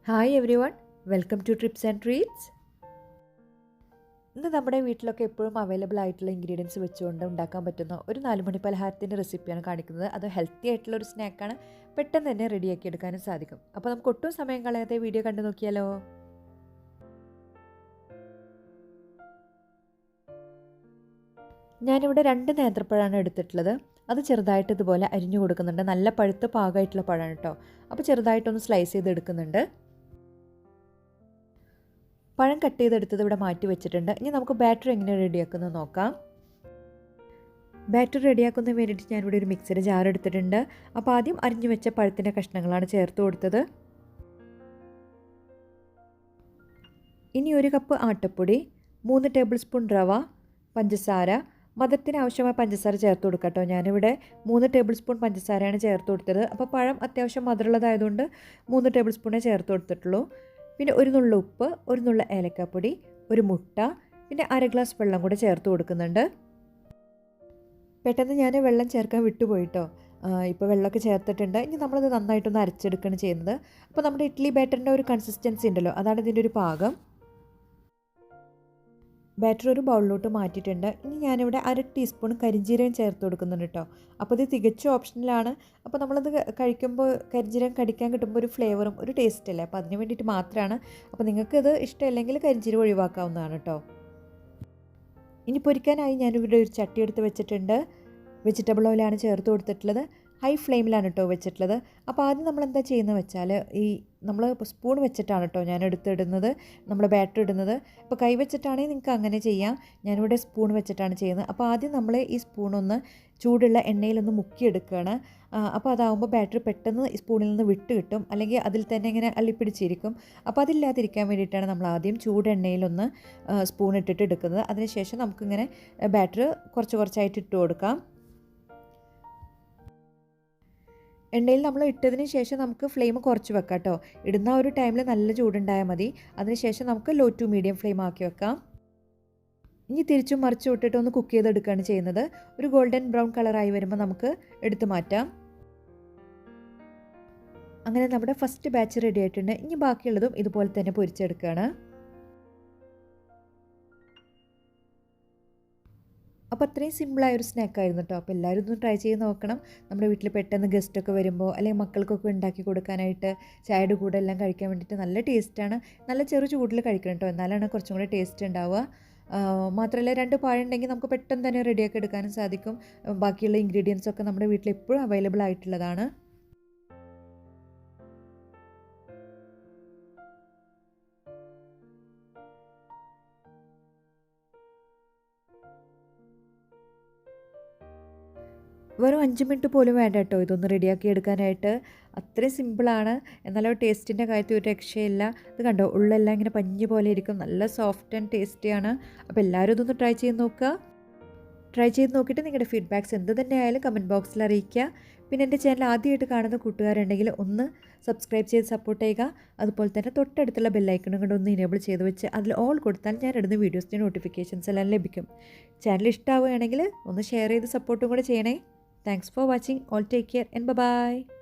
Hi everyone, welcome to Trips and Treats. ഇന്ന് നമ്മുടെ വീട്ടിലൊക്കെ എപ്പോഴും അവൈലബിൾ ആയിട്ടുള്ള ഇൻഗ്രീഡിയൻസ് വെച്ചുകൊണ്ട് ഉണ്ടാക്കാൻ പറ്റുന്ന ഒരു 4 മണി പലഹാരത്തിൻ്റെ റെസിപ്പിയാണ് കാണിക്കുന്നത്. അത് ഹെൽത്തി ആയിട്ടുള്ള ഒരു സ്നാക്കാണ്, പെട്ടെന്ന് തന്നെ റെഡിയാക്കി എടുക്കാനും സാധിക്കും. അപ്പോൾ നമുക്ക് ഒട്ടും സമയം കളയാതെ വീഡിയോ കണ്ടു നോക്കിയാലോ. ഞാനിവിടെ 2 നേന്ത്രപ്പഴമാണ് എടുത്തിട്ടുള്ളത്. അത് ചെറുതായിട്ട് ഇതുപോലെ അരിഞ്ഞു കൊടുക്കുന്നുണ്ട്. നല്ല പഴുത്ത പാകമായിട്ടുള്ള പഴമാണ് കേട്ടോ. അപ്പോൾ ചെറുതായിട്ടൊന്ന് സ്ലൈസ് ചെയ്തെടുക്കുന്നുണ്ട്. പഴം കട്ട് ചെയ്തെടുത്തത് ഇവിടെ മാറ്റി വെച്ചിട്ടുണ്ട്. ഇനി നമുക്ക് ബാറ്റർ എങ്ങനെ റെഡിയാക്കുന്നത് നോക്കാം. ബാറ്റർ റെഡിയാക്കുന്നതിന് വേണ്ടിയിട്ട് ഞാനിവിടെ ഒരു മിക്സിയുടെ ജാർ എടുത്തിട്ടുണ്ട്. അപ്പോൾ ആദ്യം അരിഞ്ഞു വെച്ച പഴത്തിൻ്റെ കഷ്ണങ്ങളാണ് ചേർത്ത് കൊടുത്തത്. ഇനി 1 കപ്പ് ആട്ടപ്പൊടി, 3 ടേബിൾ സ്പൂൺ റവ, പഞ്ചസാര, മധുരത്തിന് ആവശ്യമായ പഞ്ചസാര ചേർത്ത് കൊടുക്കാം കേട്ടോ. ഞാനിവിടെ 3 ടേബിൾ സ്പൂൺ പഞ്ചസാരയാണ് ചേർത്ത് കൊടുത്തത്. അപ്പോൾ പഴം അത്യാവശ്യം മധുരമുള്ളതായതുകൊണ്ട് 3 ടേബിൾ സ്പൂണേ ചേർത്ത് കൊടുത്തിട്ടുള്ളൂ. പിന്നെ 1 നുള്ള ഉപ്പ്, 1 നുള്ള ഏലക്കാപ്പൊടി, 1 മുട്ട, പിന്നെ 1/2 ഗ്ലാസ് വെള്ളം കൂടെ ചേർത്ത് കൊടുക്കുന്നുണ്ട്. പെട്ടെന്ന് ഞാൻ വെള്ളം ചേർക്കാൻ വിട്ടുപോയിട്ടോ. ഇപ്പോൾ വെള്ളമൊക്കെ ചേർത്തിട്ടുണ്ട്. ഇനി നമ്മളത് നന്നായിട്ടൊന്ന് അരച്ചെടുക്കുകയാണ് ചെയ്യുന്നത്. അപ്പോൾ നമ്മുടെ ഇഡ്ഡലി ബാറ്ററിൻ്റെ ഒരു കൺസിസ്റ്റൻസി ഉണ്ടല്ലോ, അതാണ് ഇതിൻ്റെ ഒരു പാകം. ബാറ്റർ ഒരു ബൗളിലോട്ട് മാറ്റിയിട്ടുണ്ട്. ഇനി ഞാനിവിടെ 1/2 ടീസ്പൂൺ കരിഞ്ജീരകം ചേർത്ത് കൊടുക്കുന്നുണ്ട് കേട്ടോ. അപ്പോൾ ഇത് തികച്ചും ഓപ്ഷണലാണ്. അപ്പോൾ നമ്മളത് കഴിക്കുമ്പോൾ കരിഞ്ജീരകം കടിക്കാൻ കിട്ടുമ്പോൾ ഒരു ഫ്ലേവറും ഒരു ടേസ്റ്റ് അല്ലേ, അപ്പോൾ അതിന് വേണ്ടിയിട്ട് മാത്രമാണ്. അപ്പോൾ നിങ്ങൾക്കിത് ഇഷ്ടമല്ലെങ്കിൽ കരിഞ്ജീരകം ഒഴിവാക്കാവുന്നതാണ് കേട്ടോ. ഇനി പൊരിക്കാനായി ഞാനിവിടെ ഒരു ചട്ടി എടുത്ത് വെച്ചിട്ടുണ്ട്. വെജിറ്റബിൾ ഓയിലാണ് ചേർത്ത് കൊടുത്തിട്ടുള്ളത്. ഹൈ ഫ്ലെയിമിലാണ് കേട്ടോ വെച്ചിട്ടുള്ളത്. അപ്പോൾ ആദ്യം നമ്മൾ എന്താ ചെയ്യുന്നത് വെച്ചാൽ, നമ്മൾ സ്പൂൺ വെച്ചിട്ടാണ് കേട്ടോ ഞാൻ എടുത്തിടുന്നത്, നമ്മൾ ബാറ്റർ ഇടുന്നത്. ഇപ്പോൾ കൈ വെച്ചിട്ടാണെങ്കിൽ നിങ്ങൾക്ക് അങ്ങനെ ചെയ്യാം. ഞാനിവിടെ സ്പൂൺ വെച്ചിട്ടാണ് ചെയ്യുന്നത്. അപ്പോൾ ആദ്യം നമ്മൾ ഈ സ്പൂണൊന്ന് ചൂടുള്ള എണ്ണയിലൊന്ന് മുക്കിയെടുക്കുകയാണ്. അപ്പോൾ അതാകുമ്പോൾ ബാറ്റർ പെട്ടെന്ന് സ്പൂണിൽ നിന്ന് വിട്ട് കിട്ടും, അല്ലെങ്കിൽ അതിൽ തന്നെ ഇങ്ങനെ അള്ളിപ്പിടിച്ചിരിക്കും. അപ്പോൾ അതില്ലാതിരിക്കാൻ വേണ്ടിയിട്ടാണ് നമ്മൾ ആദ്യം ചൂടെണ്ണയിലൊന്ന് സ്പൂൺ ഇട്ടിട്ട് എടുക്കുന്നത്. അതിനുശേഷം നമുക്കിങ്ങനെ ബാറ്റർ കുറച്ച് കുറച്ചായിട്ട് ഇട്ട് കൊടുക്കാം. എണ്ണയിൽ നമ്മൾ ഇട്ടതിന് ശേഷം നമുക്ക് ഫ്ലെയിം കുറച്ച് വെക്കാം കേട്ടോ. ഇടുന്ന ഒരു ടൈമിൽ നല്ല ചൂടുണ്ടായാൽ മതി. അതിനുശേഷം നമുക്ക് ലോ ടു മീഡിയം ഫ്ലെയിം ആക്കി വെക്കാം. ഇനി തിരിച്ചും മറിച്ചും ഇട്ടിട്ട് ഒന്ന് കുക്ക് ചെയ്തെടുക്കുകയാണ് ചെയ്യുന്നത്. ഒരു ഗോൾഡൻ ബ്രൗൺ കളറായി വരുമ്പോൾ നമുക്ക് എടുത്തു മാറ്റാം. അങ്ങനെ നമ്മുടെ ഫസ്റ്റ് ബാച്ച് റെഡി ആയിട്ടുണ്ട്. ഇനി ബാക്കിയുള്ളതും ഇതുപോലെ തന്നെ പൊരിച്ചെടുക്കുകയാണ്. അപ്പോൾ അത്രയും സിമ്പിളായൊരു സ്നാക്കായിരുന്നു കേട്ടോ. അപ്പോൾ എല്ലാവരും ഒന്ന് ട്രൈ ചെയ്ത് നോക്കണം. നമ്മുടെ വീട്ടിൽ പെട്ടെന്ന് ഗസ്റ്റൊക്കെ വരുമ്പോൾ അല്ലെങ്കിൽ മക്കൾക്കൊക്കെ ഉണ്ടാക്കി കൊടുക്കാനായിട്ട് ചായയുടെ കൂടെ എല്ലാം കഴിക്കാൻ വേണ്ടിയിട്ട് നല്ല ടേസ്റ്റാണ്. നല്ല ചെറു ചൂടിൽ കഴിക്കണം കേട്ടോ, എന്നാലാണ് കുറച്ചും കൂടെ ടേസ്റ്റ് ഉണ്ടാവുക. മാത്രമല്ല 2 പഴം ഉണ്ടെങ്കിൽ നമുക്ക് പെട്ടെന്ന് തന്നെ റെഡിയാക്കി എടുക്കാനും സാധിക്കും. ബാക്കിയുള്ള ഇൻഗ്രീഡിയൻസൊക്കെ നമ്മുടെ വീട്ടിൽ എപ്പോഴും അവൈലബിൾ ആയിട്ടുള്ളതാണ്. വെറും 5 മിനിറ്റ് പോലും വേണ്ട കേട്ടോ ഇതൊന്ന് റെഡിയാക്കി എടുക്കാനായിട്ട്. അത്രയും സിമ്പിളാണ്. എന്നാലും ടേസ്റ്റിൻ്റെ കാര്യത്തിൽ ഒരു രക്ഷയില്ല. ഇത് കണ്ടോ, ഉള്ളെല്ലാം ഇങ്ങനെ പഞ്ഞി പോലെ ഇരിക്കും. നല്ല സോഫ്റ്റ് ആൻഡ് ടേസ്റ്റിയാണ്. അപ്പോൾ എല്ലാവരും ഇതൊന്ന് ട്രൈ ചെയ്ത് നോക്കുക. ട്രൈ ചെയ്ത് നോക്കിയിട്ട് നിങ്ങളുടെ ഫീഡ്ബാക്ക്സ് എന്ത് തന്നെ ആയാലും കമൻറ്റ് ബോക്സിൽ അറിയിക്കുക. പിന്നെ എൻ്റെ ചാനൽ ആദ്യമായിട്ട് കാണുന്ന കൂട്ടുകാരുണ്ടെങ്കിൽ ഒന്ന് സബ്സ്ക്രൈബ് ചെയ്ത് സപ്പോർട്ട് ചെയ്യുക. അതുപോലെ തന്നെ തൊട്ടടുത്തുള്ള ബെല്ലൈക്കണും കൊണ്ട് ഒന്ന് ഇനേബിൾ ചെയ്ത് വെച്ച് അതിൽ ഓൾ കൊടുത്താൽ ഞാൻ ഇടുന്ന വീഡിയോസിൻ്റെ നോട്ടിഫിക്കേഷൻസ് എല്ലാം ലഭിക്കും. ചാനൽ ഇഷ്ടമാവുകയാണെങ്കിൽ ഒന്ന് ഷെയർ ചെയ്ത് സപ്പോർട്ടും കൂടെ ചെയ്യണേ. Thanks for watching. All take care and bye-bye.